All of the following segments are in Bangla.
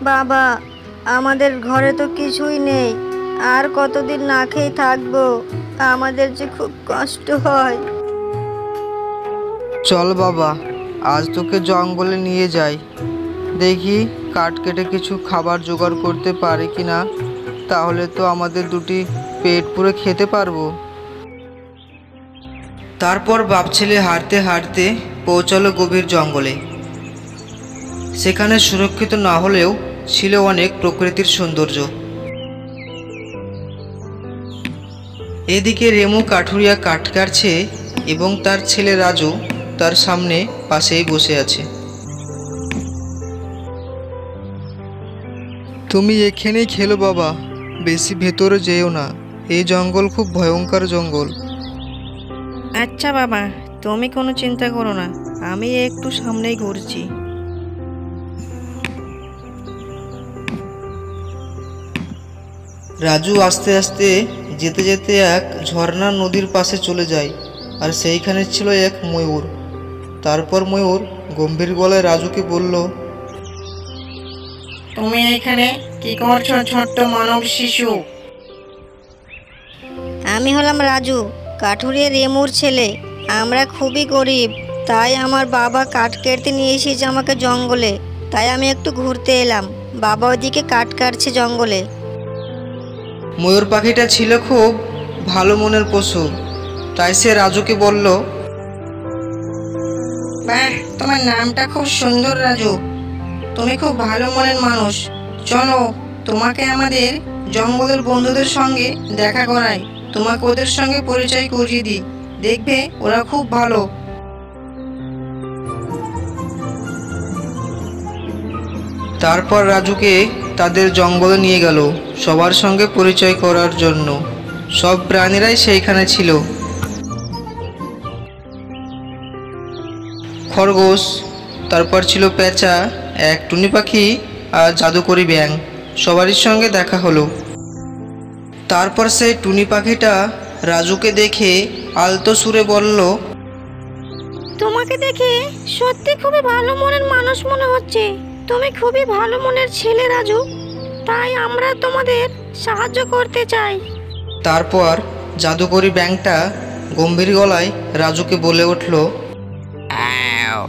বাবা, আমাদের ঘরে তো কিছুই নেই, আর কতদিন না খেয়ে থাকবো? আমাদের যে খুব কষ্ট হয়। চল বাবা, আজ তোকে জঙ্গলে নিয়ে যাই। দেখি কাঠ কেটে কিছু খাবার জোগাড় করতে পারি কিনা, তাহলে তো আমাদের দুটি পেট পুরে খেতে পারবো। তারপর বাপ ছেলে হাঁটতে হাঁটতে পৌঁছালো গভীর জঙ্গলে। সেখানে সুরক্ষিত না হলেও ছিল অনেক প্রকৃতির সৌন্দর্য। এদিকে রেমু কাঠুরিয়া কাঠ কাটছে এবং তার ছেলে রাজু তার সামনে পাশেই বসে আছে। তুমি এখানেই খেলো বাবা, বেশি ভেতরে যেও না, এই জঙ্গল খুব ভয়ঙ্কর জঙ্গল। আচ্ছা বাবা, তুমি কোনো চিন্তা করো না, আমি একটু সামনেই ঘুরছি। রাজু আস্তে আস্তে যেতে যেতে এক ঝর্ণা নদীর পাশে চলে যায়, আর সেইখানে ছিল এক ময়ূর। তারপর ময়ূর গম্ভীর গলায় রাজুকে বলল, তুমি এখানে কি করছো ছোট্ট মানব শিশু? আমি হলাম রাজু, কাঠুরিয়া রেমুর ছেলে। আমরা খুবই গরিব, তাই আমার বাবা কাঠ কাটতে নিয়ে এসেছে আমাকে জঙ্গলে। তাই আমি একটু ঘুরতে এলাম, বাবা ওদিকে কাঠ কাটছে জঙ্গলে। ময়ূর পাখিটা ছিল খুব ভালো মনের পশু, তাই সে রাজুকে বলল, বাহ, তোমার নামটা খুব সুন্দর রাজু, তুমি খুব ভালো মনের মানুষ। চলো, তোমাকে আমাদের জঙ্গলের বন্ধুদের সঙ্গে দেখা করাই, তোমাকে ওদের সঙ্গে পরিচয় করিয়ে দিই, দেখবে ওরা খুব ভালো। তারপর রাজুকে তাদের জঙ্গলে নিয়ে গেল সবার সঙ্গে পরিচয় করার জন্য। সব প্রাণীরাই সেইখানে ছিল। খরগোশ, তারপর ছিল পেঁচা, এক টুনি পাখি আর জাদুকরি ব্যাঙ। সবারই সঙ্গে দেখা হলো। তারপর সেই টুনি পাখিটা রাজুকে দেখে আলতো সুরে বলল, তোমাকে দেখে সত্যি খুবই ভালো মনের মানুষ মনে হচ্ছে। তুমি খুবই ভালো মনের ছেলে রাজু, তাই আমরা তোমাদের সাহায্য করতে চাই। তারপর জাদুকরি ব্যাঙটা গম্ভীর গলায় রাজুকে বলে উঠল, আও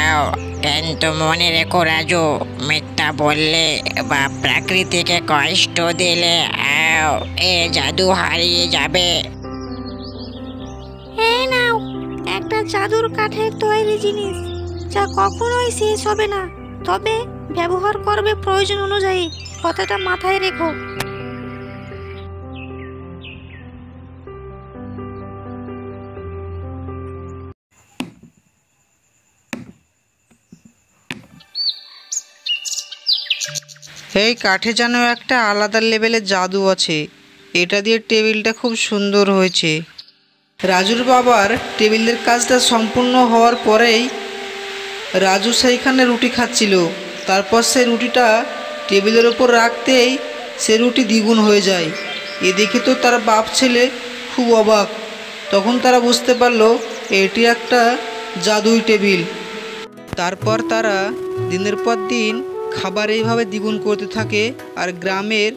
আও, কিন্তু মনে রেখো রাজু, মিথ্যা বললে বা প্রকৃতিকে কষ্ট দিলে আও, এ জাদু হারিয়ে যাবে। এই নাও একটা জাদুর কাঠের তৈরি জিনিস, যা কখনোই শেষ হবে না, তবে ব্যবহার করবে প্রয়োজন অনুযায়ী। কথাটা মাথায় রেখো। এই কাঠে যেন একটা আলাদা লেভেলের জাদু আছে, এটা দিয়ে টেবিলটা খুব সুন্দর হয়েছে। রাজুর বাবার টেবিলের কাজটা সম্পূর্ণ হওয়ার পরেই রাজু সেইখানে রুটি খাচ্ছিল। তারপর সে রুটিটা টেবিলের ওপর রাখতেই সে রুটি দ্বিগুণ হয়ে যায়। এদিকে তো তার বাপ ছেলে খুব অবাক। তখন তারা বুঝতে পারলো এটি একটা জাদুই টেবিল। তারপর তারা দিনের পর দিন খাবার এইভাবে দ্বিগুণ করতে থাকে আর গ্রামের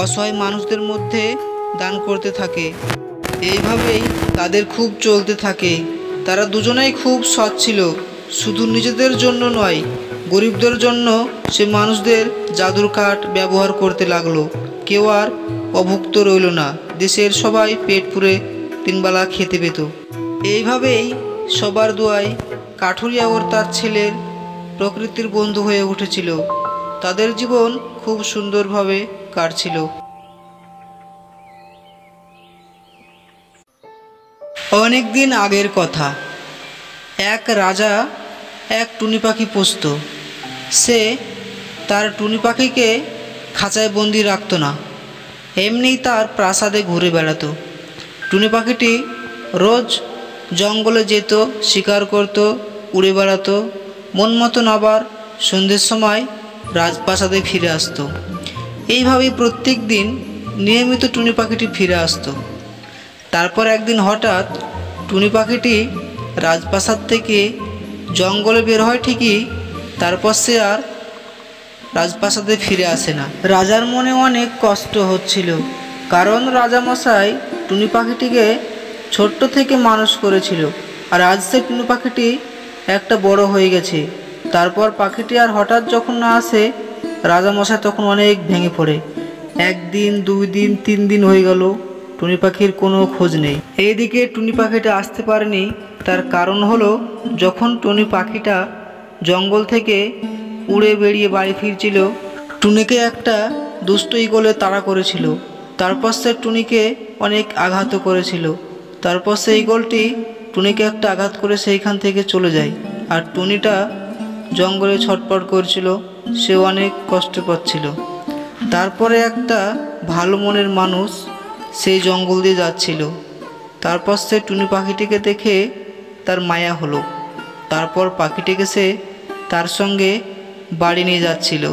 অসহায় মানুষদের মধ্যে দান করতে থাকে। এইভাবেই তাদের খুব চলতে থাকে। তারা দুজনেই খুব সৎ ছিল, শুধু নিজেদের জন্য নয়, গরিবদের জন্য সে মানুষদের জাদুর কাঠ ব্যবহার করতে লাগলো। কেউ আর অভুক্ত রইল না, দেশের সবাই পেট পুরে তিনবেলা খেতে পেত। এইভাবেই সবার দোয়ায় কাঠুরিয়া ওর তার ছেলের প্রকৃতির বন্ধু হয়ে উঠেছিল। তাদের জীবন খুব সুন্দরভাবে কাটছিল। অনেক দিন আগের কথা। এক রাজা এক টুনি পাখি পুষত। সে তার টুনি পাখিকে খাঁচায় বন্দি রাখত না, এমনিই তার প্রাসাদে ঘুরে বেড়াতো। টুনি পাখিটি রোজ জঙ্গলে যেত, শিকার করত, উড়ে বেড়াতো, মন মতন আবার সন্ধ্যের সময় রাজপ্রাসাদে ফিরে আসতো। এইভাবেই প্রত্যেক দিন নিয়মিত টুনি পাখিটি ফিরে আসতো। তারপর একদিন হঠাৎ টুনি পাখিটি রাজপ্রাসাদ থেকে জঙ্গলে বের হয় ঠিকই, তারপর সে আর রাজপ্রাসাদে ফিরে আসে না। রাজার মনে অনেক কষ্ট হচ্ছিল, কারণ রাজামশাই টুনি পাখিটিকে ছোট্ট থেকে মানুষ করেছিল, আর আজ সে টুনি পাখিটি একটা বড় হয়ে গেছে। তারপর পাখিটি আর হঠাৎ যখন না আসে, রাজামশাই তখন অনেক ভেঙে পড়ে। 1 দিন 2 দিন 3 দিন হয়ে গেল, টুনি পাখির কোনো খোঁজ নেই। এইদিকে টুনি পাখিটা আসতে পারেনি, তার কারণ হলো যখন টুনি পাখিটা জঙ্গল থেকে উড়ে বেরিয়ে বাড়ি ফিরছিল, টুনিকে একটা দুষ্ট ঈগলে তাড়া করেছিল। তারপর সে টুনিকে অনেক আঘাত করেছিল। তারপর সেই ঈগলটি টুনিকে একটা আঘাত করে সেইখান থেকে চলে যায়, আর টুনিটা জঙ্গলে ছটপট করছিল, সে অনেক কষ্ট পাচ্ছিল। তারপরে একটা ভালো মনের মানুষ সেই জঙ্গল দিয়ে যাচ্ছিল। তারপর সে টুনি পাখিটিকে দেখে তার মায়া হলো। তারপর পাখিটিকে সে তার সঙ্গে বাড়ি নিয়ে যাচ্ছিল।